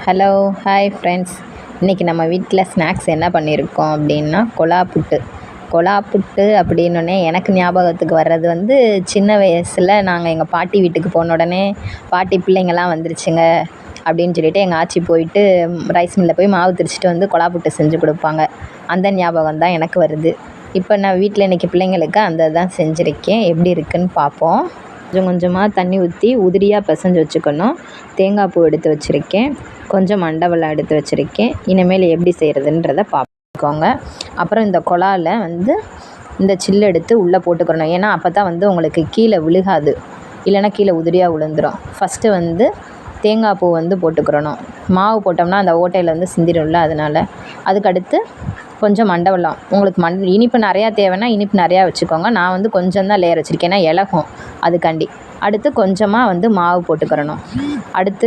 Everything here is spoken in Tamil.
Hello hi friends. இன்றைக்கி நம்ம வீட்டில் ஸ்நாக்ஸ் என்ன பண்ணியிருக்கோம் அப்படின்னா கொலா புட்டு அப்படின்னோடனே எனக்கு ஞாபகத்துக்கு வர்றது வந்து சின்ன வயசில் நாங்கள் எங்கள் பாட்டி வீட்டுக்கு போன உடனே பாட்டி பிள்ளைங்கள்லாம் வந்துருச்சுங்க அப்படின்னு சொல்லிட்டு எங்கள் ஆச்சி போயிட்டு ரைஸ் மில்லில் போய் மாவு திரிச்சிட்டு வந்து கொலா புட்டு செஞ்சு கொடுப்பாங்க. அந்த ஞாபகம் தான் எனக்கு வருது. இப்போ நான் வீட்டில் இன்றைக்கி பிள்ளைங்களுக்கு அந்த தான் செஞ்சுருக்கேன். எப்படி இருக்குதுன்னு பார்ப்போம். கொஞ்சம் கொஞ்சமாக தண்ணி ஊற்றி உதிரியாக பிசைஞ்சு வச்சுக்கணும். தேங்காய் பூ எடுத்து வச்சுருக்கேன், கொஞ்சம் மண்டை வெல்லம் எடுத்து வச்சுருக்கேன். இனிமேல் எப்படி செய்கிறதுன்றதை பார்த்துக்கோங்க. அப்புறம் இந்த கொலாவில் வந்து இந்த சில்லு எடுத்து உள்ளே போட்டுக்கிறணும். ஏன்னா அப்போ தான் வந்து உங்களுக்கு கீழே விழுகாது, இல்லைன்னா கீழே உதிரியாக விழுந்துடும். ஃபஸ்ட்டு வந்து தேங்காய் பூ வந்து போட்டுக்கிறணும். மாவு போட்டோம்னா அந்த ஓட்டையில் வந்து சிந்திடும்ல, அதனால். அதுக்கடுத்து கொஞ்சம் மண்டை வெல்லம். உங்களுக்கு இனிப்பு நிறையா தேவைன்னா இனிப்பு நிறையா வச்சுக்கோங்க. நான் வந்து கொஞ்சம் தான் லேயர் வச்சுருக்கேன், ஏன்னா இலகும் அதுக்காண்டி. அடுத்து கொஞ்சமாக வந்து மாவு போட்டுக்கிறணும். அடுத்து